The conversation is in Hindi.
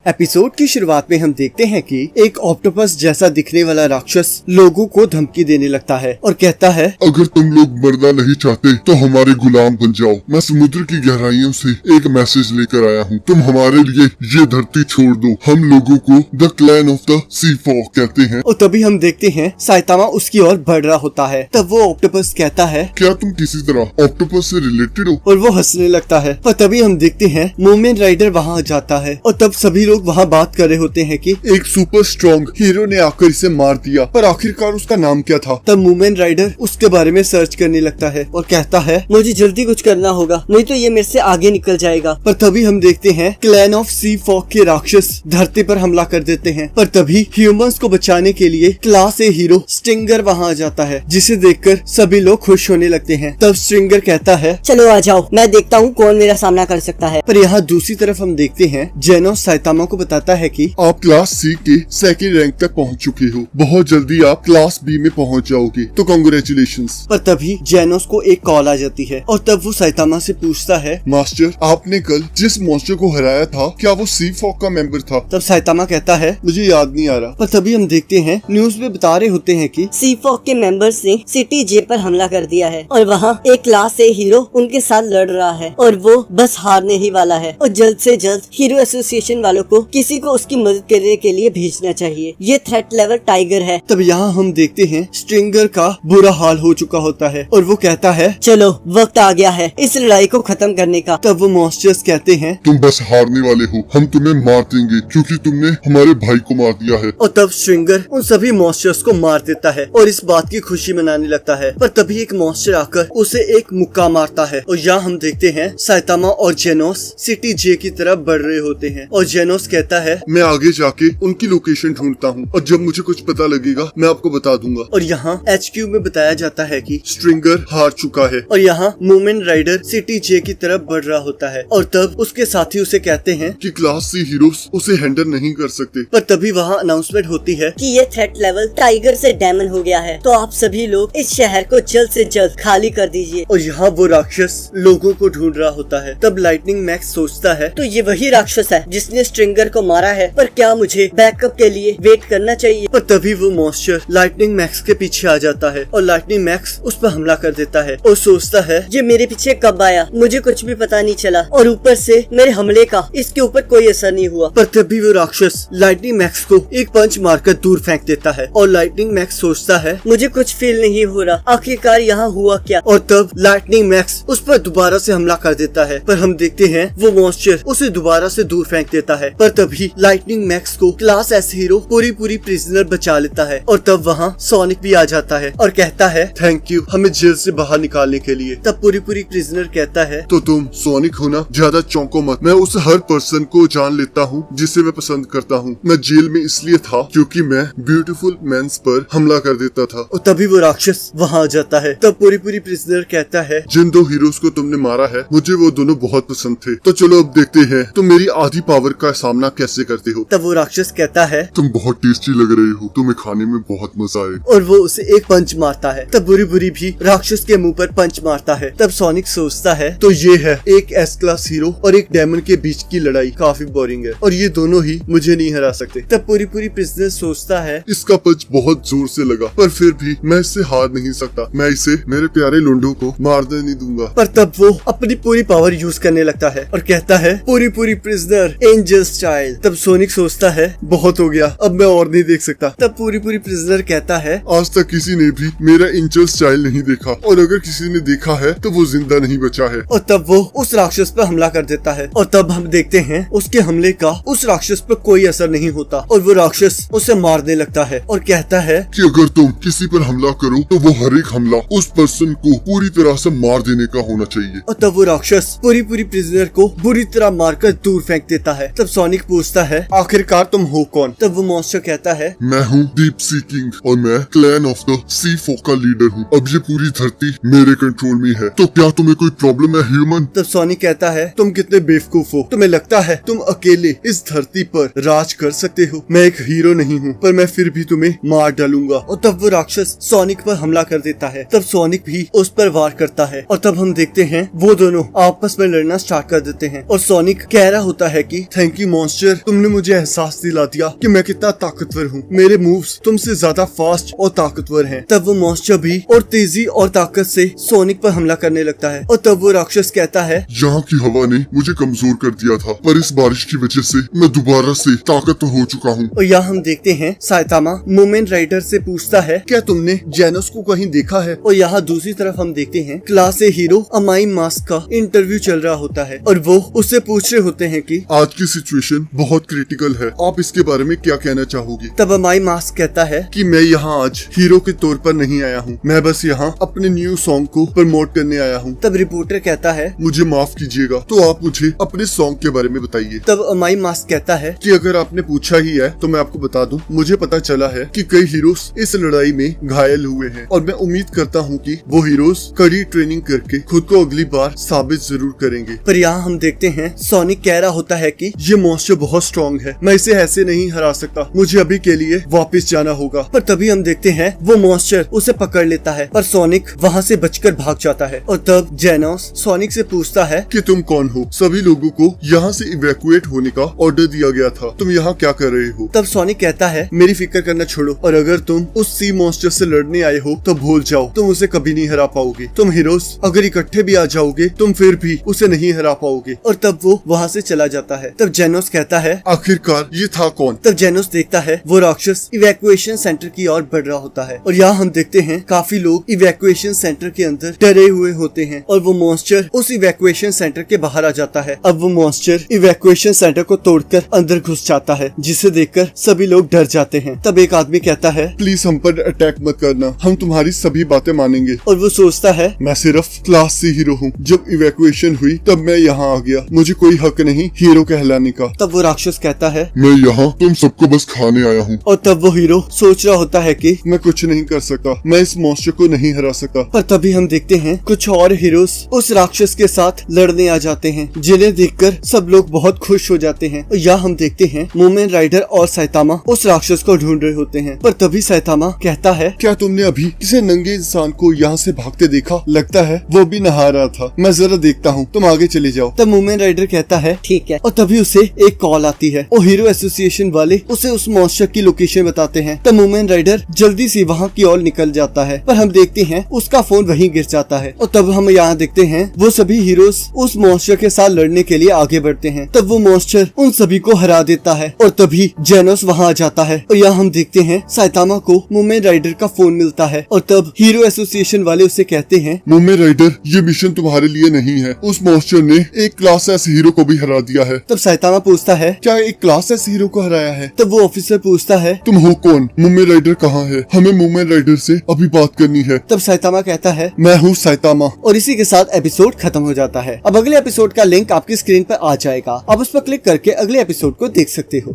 एपिसोड की शुरुआत में हम देखते हैं कि एक ऑक्टोपस जैसा दिखने वाला राक्षस लोगों को धमकी देने लगता है और कहता है, अगर तुम लोग मरना नहीं चाहते तो हमारे गुलाम बन जाओ। मैं समुद्र की गहराइयों से एक मैसेज लेकर आया हूँ, तुम हमारे लिए ये धरती छोड़ दो। हम लोगों को the clan of the sea folk कहते हैं। और तभी हम देखते हैं साइतामा उसकी ओर बढ़ रहा होता है। तब वो ऑक्टोपस कहता है, क्या तुम किसी तरह ऑक्टोपस से रिलेटेड हो? और वो हंसने लगता है। पर तभी हम देखते हैं मूवमेंट राइडर वहाँ जाता है और तब सभी लोग वहाँ बात कर रहे होते हैं कि एक सुपर स्ट्रॉन्ग हीरो ने आकर इसे मार दिया, पर आखिरकार उसका नाम क्या था? तब मूवमेंट राइडर उसके बारे में सर्च करने लगता है और कहता है, मुझे जल्दी कुछ करना होगा, नहीं तो ये मेरे से आगे निकल जाएगा। पर तभी हम देखते हैं क्लैन ऑफ सी फॉक के राक्षस धरती पर हमला कर देते हैं। पर तभी ह्यूमंस को बचाने के लिए क्लास ए हीरो स्ट्रिंगर वहाँ आ जाता है, जिसे देखकर सभी लोग खुश होने लगते हैं। तब स्ट्रिंगर कहता है, चलो आ जाओ, मैं देखता हूँ कौन मेरा सामना कर सकता है। पर यहाँ दूसरी तरफ हम देखते हैं जेनोस साइतामा को बताता है कि आप क्लास सी के सेकंड रैंक तक पहुंच चुके हो, बहुत जल्दी आप क्लास बी में पहुंच जाओगे, तो कांग्रेचुलेशंस। पर तभी जेनोस को एक कॉल आ जाती है और तब वो साइतामा से पूछता है, मास्टर, आपने कल जिस मॉन्स्टर को हराया था, क्या वो सी फॉक का मेंबर था? तब साइतामा कहता है, मुझे याद नहीं आ रहा। पर तभी हम देखते हैं न्यूज में बता रहे होते हैं कि सी फॉक के मेंबर्स ने सिटी जे पर हमला कर दिया है और वहाँ एक क्लास ए हीरो उनके साथ लड़ रहा है और वो बस हारने ही वाला है और जल्द से जल्द हीरो एसोसिएशन वालों को किसी को उसकी मदद करने के लिए भेजना चाहिए। ये थ्रेट लेवल टाइगर है। तब यहाँ हम देखते हैं स्ट्रिंगर का बुरा हाल हो चुका होता है और वो कहता है, चलो वक्त आ गया है इस लड़ाई को खत्म करने का। तब वो मॉन्स्टर्स कहते हैं, तुम बस हारने वाले हो, हम तुम्हें मार देंगे क्योंकि तुमने हमारे भाई को मार दिया है। और तब स्ट्रिंगर उन सभी मॉन्स्टर्स को मार देता है और इस बात की खुशी मनाने लगता है। पर तभी एक मॉन्स्टर आकर उसे एक मुक्का मारता है और यहाँ हम देखते हैं साइतामा और जेनोस सिटी जे की तरफ बढ़ रहे होते हैं और जेनोस कहता है, मैं आगे जाके उनकी लोकेशन ढूंढता हूँ और जब मुझे कुछ पता लगेगा मैं आपको बता दूंगा। और यहाँ HQ में बताया जाता है कि स्ट्रिंगर हार चुका है और यहाँ मूवमेंट राइडर सिटी जे की तरफ बढ़ रहा होता है और तब उसके साथी उसे कहते हैं कि क्लास सी हीरोज उसे हैंडल नहीं कर सकते। पर तभी वहाँ अनाउंसमेंट होती है कि ये थ्रेट लेवल टाइगर से डेमन हो गया है, तो आप सभी लोग इस शहर को जल्द से जल्द खाली कर दीजिए। और यहाँ वो राक्षस लोगों को ढूंढ रहा होता है। तब लाइटनिंग मैक्स सोचता है, तो ये वही राक्षस है जिसने स्ट्रिंगर को मारा है, पर क्या मुझे बैकअप के लिए वेट करना चाहिए? पर तभी वो मॉन्स्टर लाइटनिंग मैक्स के पीछे आ जाता है और लाइटनिंग मैक्स उस पर हमला कर देता है और सोचता है, ये मेरे पीछे कब आया, मुझे कुछ भी पता नहीं चला और ऊपर से मेरे हमले का इसके ऊपर कोई असर नहीं हुआ। पर तभी वो राक्षस लाइटनिंग मैक्स को एक पंच मारकर दूर फेंक देता है और लाइटनिंग मैक्स सोचता है, मुझे कुछ फील नहीं हो रहा, आखिरकार यहाँ हुआ क्या? और तब लाइटनिंग मैक्स उस पर दोबारा से हमला कर देता है। पर हम देखते हैं वो मॉन्स्टर उसे दोबारा से दूर फेंक देता है। पर तभी लाइटनिंग मैक्स को क्लास एस हीरो पूरी प्रिजनर बचा लेता है और तब वहाँ सोनिक भी आ जाता है और कहता है, थैंक यू हमें जेल से बाहर निकालने के लिए। तब पूरी प्रिजनर कहता है, तो तुम सोनिक हो ना, ज्यादा चौंको मत, मैं उस हर पर्सन को जान लेता हूँ जिसे मैं पसंद करता हूँ। मैं जेल में इसलिए था क्योंकि मैं ब्यूटीफुल मेंस पर हमला कर देता था। और तभी वो राक्षस वहाँ आ जाता है। तब पूरी प्रिजनर कहता है, जिन दो हीरोज को तुमने मारा है मुझे वो दोनों बहुत पसंद थे, तो चलो अब देखते हैं तुम मेरी आधी पावर का सामना कैसे करते हो। तब वो राक्षस कहता है, तुम बहुत टेस्टी लग रहे हो, तुम्हें खाने में बहुत मजा आए। और वो उसे एक पंच मारता है। तब बुरी भी राक्षस के मुंह पर पंच मारता है। तब सोनिक सोचता है, तो ये है एक एस क्लास हीरो और एक डेमन के बीच की लड़ाई, काफी बोरिंग है और ये दोनों ही मुझे नहीं हरा सकते। तब पूरी प्रिजनर सोचता है, इसका पंच बहुत जोर से लगा, पर फिर भी मैं इससे हार नहीं सकता, मैं इसे मेरे प्यारे लुंडों को मारने नहीं दूंगा। पर तब वो अपनी पूरी पावर यूज करने लगता है और कहता है, पूरी प्रिजनर एंजल स्टाइल। तब सोनिक सोचता है, बहुत हो गया, अब मैं और नहीं देख सकता। तब पूरी प्रिजनर कहता है, आज तक किसी ने भी मेरा एंजल स्टाइल नहीं देखा और अगर किसी ने देखा है तो वो जिंदा नहीं बचा है। और तब वो उस राक्षस पर हमला कर देता है और तब हम देखते हैं उसके हमले का उस राक्षस पर कोई असर नहीं होता और वो राक्षस उसे मारने लगता है और कहता है कि अगर तुम किसी पर हमला करो तो वो हर एक हमला उस पर्सन को पूरी तरह से मार देने का होना चाहिए। और तब वो राक्षस पूरी प्रिजनर को बुरी तरह मारकर दूर फेंक देता है। तब सोनिक पूछता है, आखिरकार तुम हो कौन? तब वो मॉन्स्टर कहता है, मैं हूँ डीप सी किंग और मैं clan of the sea folk का लीडर हूँ। अब ये पूरी धरती मेरे कंट्रोल में है, तो क्या तुम्हें कोई प्रॉब्लम है ह्यूमन? तब सोनिक कहता है, तुम कितने बेवकूफ हो, तुम्हें लगता है तुम अकेले इस धरती पर राज कर सकते हो? मैं एक हीरो नहीं हूँ, पर मैं फिर भी तुम्हें मार डालूंगा। और तब वो राक्षस सोनिक पर हमला कर देता है। तब सोनिक भी उस पर वार करता है और तब हम देखते हैं वो दोनों आपस में लड़ना स्टार्ट कर देते हैं और सोनिक कह रहा होता है कि थैंक यू मॉन्स्टर, तुमने मुझे एहसास दिला दिया कि मैं कितना ताकतवर हूँ। मेरे मूव्स तुमसे ज्यादा फास्ट और ताकतवर हैं। तब वो मॉन्स्टर भी और तेजी और ताकत से सोनिक पर हमला करने लगता है और तब वो राक्षस कहता है, यहाँ की हवा ने मुझे कमजोर कर दिया था, पर इस बारिश की वजह से मैं दोबारा से ताकतवर हो चुका हूँ। और यहाँ हम देखते हैं साइतामा मूवमेंट राइडर से पूछता है, क्या तुमने जेनोस को कहीं देखा है? और यहाँ दूसरी तरफ हम देखते हैं क्लास ए हीरो अमाई मास्क का इंटरव्यू चल रहा होता है और वो उससे पूछ रहे होते हैं कि आज की सिचुएशन बहुत क्रिटिकल है, आप इसके बारे में क्या कहना चाहोगी? तब अमाई मास्क कहता है कि मैं यहाँ आज हीरो के तौर पर नहीं आया हूँ, मैं बस यहाँ अपने न्यू सॉन्ग को प्रमोट करने आया हूँ। तब रिपोर्टर कहता है, मुझे माफ कीजिएगा, तो आप मुझे अपने सॉन्ग के बारे में बताइए। तब अमाई मास्क कहता है कि अगर आपने पूछा ही है तो मैं आपको बता दूं, मुझे पता चला है कि कई हीरोज इस लड़ाई में घायल हुए हैं और मैं उम्मीद करता हूं कि वो हीरोज कड़ी ट्रेनिंग करके खुद को अगली बार साबित जरूर करेंगे। पर यहाँ हम देखते हैं सोनिक कह रहा होता है कि ये मॉन्स्टर बहुत स्ट्रॉन्ग है, मैं इसे ऐसे नहीं हरा सकता, मुझे अभी के लिए वापस जाना होगा। पर तभी हम देखते हैं वो मॉन्स्टर उसे पकड़ लेता है पर सोनिक वहाँ से बचकर भाग जाता है। और तब जेनोस सोनिक से पूछता है कि तुम कौन हो? सभी लोगों को यहाँ से इवैक्यूएट होने का ऑर्डर दिया गया था, तुम यहाँ क्या कर रहे हो? तब सोनिक कहता है, मेरी फिक्र करना छोड़ो और अगर तुम उस सी मॉन्स्टर से लड़ने आए हो तो भूल जाओ, तुम उसे कभी नहीं हरा पाओगे। तुम हीरोज अगर इकट्ठे भी आ जाओगे तुम फिर भी उसे नहीं हरा पाओगे। और तब वो वहाँ से चला जाता है। तब जेनोस कहता है, आखिरकार ये था कौन? तब जेनोस देखता है वो राक्षस इवैक्यूएशन सेंटर की ओर बढ़ रहा होता है और यहाँ हम देखते हैं काफी लोग इवैक्यूएशन सेंटर के अंदर डरे हुए होते हैं और वो मॉन्स्टर उस इवैक्यूएशन सेंटर के बाहर आ जाता है। अब वो मॉन्स्टर इवैक्यूएशन सेंटर को तोड़कर अंदर घुस जाता है जिसे देखकर सभी लोग डर जाते हैं। तब एक आदमी कहता है, प्लीज हम पर अटैक मत करना, हम तुम्हारी सभी बातें मानेंगे। और वो सोचता है, मैं सिर्फ क्लास सी हीरो हूँ, जब इवैक्यूएशन हुई तब मैं यहाँ आ गया, मुझे कोई हक नहीं हीरो कहलाने का। तब वो राक्षस कहता है, मैं यहाँ तुम सबको बस खाने आया हूँ। और तब वो हीरो सोच रहा होता है कि मैं कुछ नहीं कर सकता, मैं इस मॉन्स्टर को नहीं हरा सकता। पर तभी हम देखते हैं कुछ और हीरोज उस राक्षस के साथ लड़ने आ जाते हैं जिन्हें देखकर सब लोग बहुत खुश हो जाते हैं। और यहाँ हम देखते हैं मूवमेंट राइडर और साइतामा उस राक्षस को ढूंढ रहे होते हैं। पर तभी साइतामा कहता है, क्या तुमने अभी किसी नंगे इंसान को यहाँ से भागते देखा? लगता है वो भी नहा रहा था, मैं जरा देखता हूँ, तुम आगे चले जाओ। तब मूवमेंट राइडर कहता है, ठीक है। और तभी उसे एक कॉल आती है और हीरो एसोसिएशन वाले उसे उस मॉन्स्टर की लोकेशन बताते हैं। तब मूवमेंट राइडर जल्दी से वहाँ की ओर निकल जाता है पर हम देखते हैं उसका फोन वहीं गिर जाता है। और तब हम यहाँ देखते हैं वो सभी हीरोज उस मॉन्स्टर के साथ लड़ने के लिए आगे बढ़ते हैं। तब वो मॉन्स्टर उन सभी को हरा देता है और तभी जेनोस वहाँ आ जाता है। और यहाँ हम देखते हैं साइतामा को मूवमेंट राइडर का फोन मिलता है और तब हीरो एसोसिएशन वाले उसे कहते हैं, मूवमेंट राइडर ये मिशन तुम्हारे लिए नहीं है, उस मॉन्स्टर ने एक क्लास एस हीरो को भी हरा दिया है। तब साइतामा पूछता है, क्या एक क्लास एस हीरो को हराया है? तब वो ऑफिसर पूछता है, तुम हो कौन? मूवमेंट राइडर कहाँ है? हमें मूवमेंट राइडर से अभी बात करनी है। तब साइतामा कहता है, मैं हूँ साइतामा। और इसी के साथ एपिसोड खत्म हो जाता है। अब अगले एपिसोड का लिंक आपकी स्क्रीन पर आ जाएगा, आप उस पर क्लिक करके अगले एपिसोड को देख सकते हो।